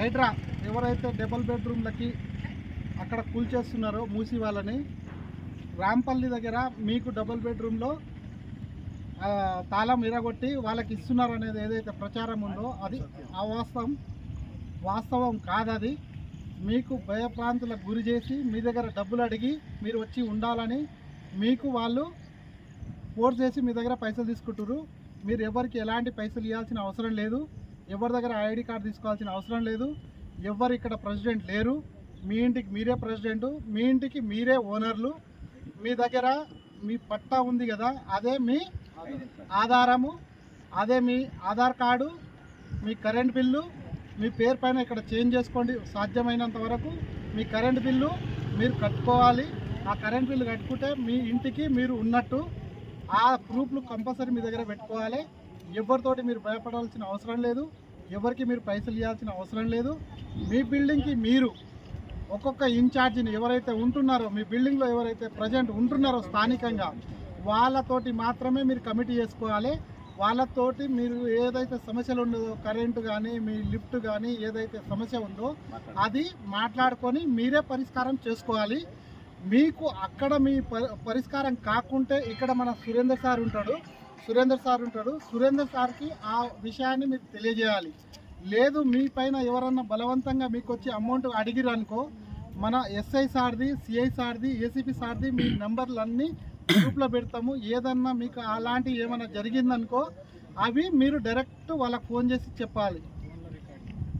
హైడ్రా ఎవరైతే డబుల్ బెడ్రూమ్లకి అక్కడ కూల్చేస్తున్నారో మూసి వాళ్ళని, రాంపల్లి దగ్గర మీకు డబుల్ బెడ్రూమ్లో తాళం ఇరగొట్టి వాళ్ళకి ఇస్తున్నారు అనేది ఏదైతే ప్రచారం ఉందో అది వాస్తవం కాదది. మీకు భయప్రాంతులకు గురి చేసి మీ దగ్గర డబ్బులు అడిగి మీరు వచ్చి ఉండాలని మీకు వాళ్ళు ఫోర్స్ చేసి మీ దగ్గర పైసలు తీసుకుంటారు. మీరు ఎవరికి ఎలాంటి పైసలు ఇవ్వాల్సిన అవసరం లేదు, ఎవరి దగ్గర ఐడి కార్డు తీసుకోవాల్సిన అవసరం లేదు. ఎవరు ఇక్కడ ప్రెసిడెంట్ లేరు, మీ ఇంటికి మీరే ప్రెసిడెంట్, మీ ఇంటికి మీరే ఓనర్లు. మీ దగ్గర మీ పట్టా ఉంది కదా, అదే మీ ఆధారము, అదే మీ ఆధార్ కార్డు, మీ కరెంట్ బిల్లు మీ పేరు పైన ఇక్కడ చేంజ్ చేసుకోండి. సాధ్యమైనంత వరకు మీ కరెంట్ బిల్లు మీరు కట్టుకోవాలి. ఆ కరెంట్ బిల్లు కట్టుకుంటే మీ ఇంటికి మీరు ఉన్నట్టు. ఆ ప్రూఫ్లు కంపల్సరీ మీ దగ్గర పెట్టుకోవాలి. ఎవరితోటి మీరు భయపడాల్సిన అవసరం లేదు, ఎవరికి మీరు పైసలు ఇవ్వాల్సిన అవసరం లేదు. మీ బిల్డింగ్కి మీరు ఒక్కొక్క ఇన్ఛార్జిని ఎవరైతే ఉంటున్నారో, మీ బిల్డింగ్లో ఎవరైతే ప్రజెంట్ ఉంటున్నారో స్థానికంగా, వాళ్ళతోటి మాత్రమే మీరు కమిటీ చేసుకోవాలి. వాళ్ళతోటి మీరు ఏదైతే సమస్యలు ఉండదో, కరెంటు కానీ మీ లిఫ్ట్ కానీ ఏదైతే సమస్య ఉందో అది మాట్లాడుకొని మీరే పరిష్కారం చేసుకోవాలి. మీకు అక్కడ మీ పరిష్కారం కాకుంటే ఇక్కడ మన సురేందర్ సార్ ఉంటాడు. సురేందర్ సార్కి ఆ విషయాన్ని మీరు తెలియజేయాలి. లేదు మీ పైన ఎవరన్నా బలవంతంగా మీకు వచ్చి అమౌంట్ అడిగిరనుకో, మన ఎస్ఐ సార్ది, సిఐ సార్ది, ఏసీపీ సార్ది మీ నెంబర్లన్నీ గ్రూప్లో పెడతాము. ఏదన్నా మీకు అలాంటి ఏమైనా జరిగిందనుకో అవి మీరు డైరెక్ట్ వాళ్ళకి ఫోన్ చేసి చెప్పాలి.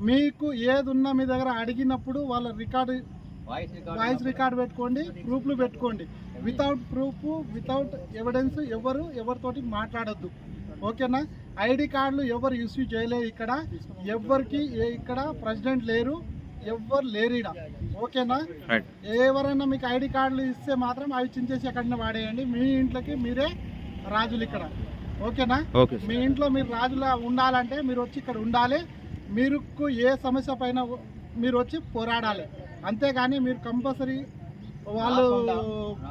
మీకు ఏదున్నా మీ దగ్గర అడిగినప్పుడు వాళ్ళ వాయిస్ రికార్డ్ పెట్టుకోండి, ప్రూఫ్లు పెట్టుకోండి. వితౌట్ ప్రూఫ్, వితౌట్ ఎవిడెన్స్ ఎవరితోటి మాట్లాడొద్దు. ఓకేనా? ఐడి కార్డులు ఎవరు ఇష్యూ చేయలేదు ఇక్కడ. ఎవరికి ఇక్కడ ప్రెసిడెంట్ లేరు, ఎవ్వరు లేరు ఇక్కడ. ఓకేనా? ఎవరైనా మీకు ఐడి కార్డులు ఇస్తే మాత్రం అవి చించేసి ఎక్కడైనా వాడేయండి. మీ ఇంట్లోకి మీరే రాజులు ఇక్కడ. ఓకేనా? మీ ఇంట్లో మీరు రాజులా ఉండాలంటే మీరు వచ్చి ఇక్కడ ఉండాలి. మీరు ఏ సమస్య పైన మీరు వచ్చి పోరాడాలి. అంతేగాని మీరు కంపల్సరీ వాళ్ళు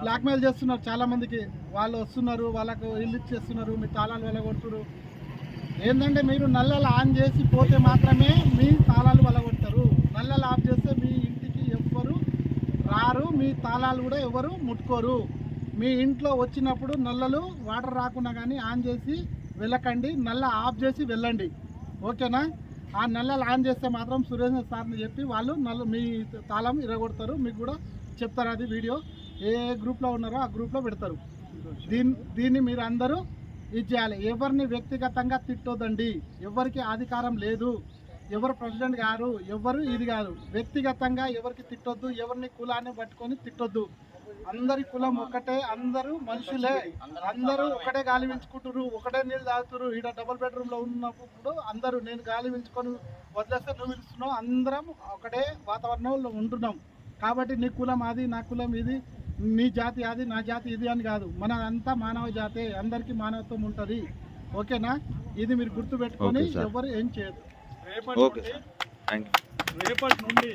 బ్లాక్మెయిల్ చేస్తున్నారు చాలా మందికి. వాళ్ళు వస్తున్నారు, వాళ్ళకు ఇల్లు ఇచ్చేస్తున్నారు, మీ తాళాలు వెళ్ళగొడుతున్నారు. ఏంటంటే మీరు నల్లలు ఆన్ చేసి పోతే మాత్రమే మీ తాళాలు వెళ్ళగొడతారు. నల్లలు ఆఫ్ చేస్తే మీ ఇంటికి ఎవ్వరు రారు, మీ తాళాలు కూడా ఎవరు ముట్టుకోరు. మీ ఇంట్లో వచ్చినప్పుడు నల్లలు వాటర్ రాకుండా కానీ ఆన్ చేసి వెళ్ళకండి, నల్ల ఆఫ్ చేసి వెళ్ళండి. ఓకేనా? ఆ నల్లలు ఆన్ చేస్తే మాత్రం సురేంద్ర సార్ని చెప్పి వాళ్ళు మీ తాళం ఇరగొడతారు. మీకు కూడా చెప్తారు. అది వీడియో ఏ గ్రూప్లో ఉన్నారో ఆ గ్రూప్లో పెడతారు. దీన్ని మీరు అందరూ ఇది చేయాలి. ఎవరిని వ్యక్తిగతంగా తిట్టొద్దండి. ఎవరికి అధికారం లేదు, ఎవరు ప్రెసిడెంట్ గారు, ఎవరు ఇది కాదు. వ్యక్తిగతంగా ఎవరికి తిట్టొద్దు, ఎవరిని కులాన్ని పట్టుకొని తిట్టొద్దు. అందరి కులం ఒకటే, అందరూ మనుషులే, అందరూ ఒకటే గాలి పీల్చుకుంటారు, ఒకటే నీళ్ళు తాగుతారు. ఇక్కడ డబుల్ బెడ్రూమ్లో ఉన్నప్పుడు అందరూ నేను గాలి పీల్చుకొని వదిలేస్తే నువ్వు పిలుస్తున్నావు, అందరం ఒకటే వాతావరణంలో ఉంటున్నాం. కాబట్టి నీ కులం అది, నా కులం ఇది, నీ జాతి అది, నా జాతి ఇది అని కాదు. మన అంతా మానవ జాతే, అందరికీ మానవత్వం ఉంటుంది. ఓకేనా? ఇది మీరు గుర్తుపెట్టుకొని ఎవరు ఏం చేయదు. రేపటి నుండి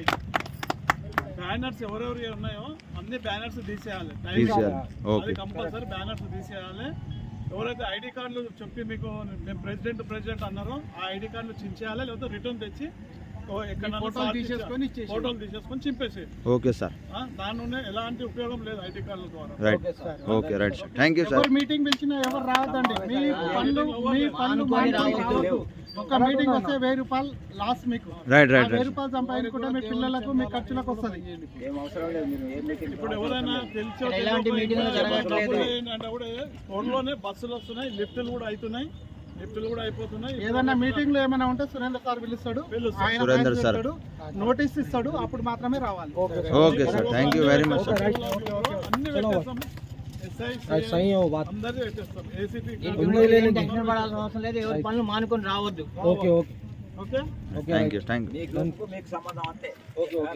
బ్యానర్స్ ఎవరెవరు ఉన్నాయో అన్ని బ్యానర్స్ తీసేయాలి. అది కంపల్సరీ బ్యానర్స్ తీసేయాలి. ఎవరైతే ఐడి కార్డులు చెప్పి మీకు మేము ప్రెసిడెంట్ అన్నారో ఆ ఐడి కార్డులు చించేయాలి, లేకపోతే రిటర్న్ తెచ్చి ఫోటోలు తీసేసుకొని చింపేసి. Okay sir. దాని నుండి ఎలాంటి ఉపయోగం లేదు ఐడి కార్డుల ద్వారా. Okay right sir. Thank you sir. Meeting పిలిచినా ఎవరు రావద్దండి. మీ పనులు ఒక మీటింగ్ వస్తే 1000 రూపాయలు లాస్ మీకు. 1000 రూపాయలు సంపాదించుకుంటే మీ పిల్లలకు మీ ఖర్చులకు వస్తుంది. ఇప్పుడు ఎవరైనా తెలిసి ఫోన్లోనే బస్సులు వస్తున్నాయి, లిఫ్టులు కూడా అవుతున్నాయి, లిఫ్టులు కూడా అయిపోతున్నాయి. ఏదైనా మీటింగ్ లో ఏమైనా ఉంటే సురేంద్ర సార్ పిలుస్తాడు, ఆయన నోటీస్ ఇస్తాడు, అప్పుడు మాత్రమే రావాలి. Okay sir. Thank you very much sir. అన్ని పెట్టేస్తాం. పనులు మానుకొని రావద్దు. Okay okay. Thank you.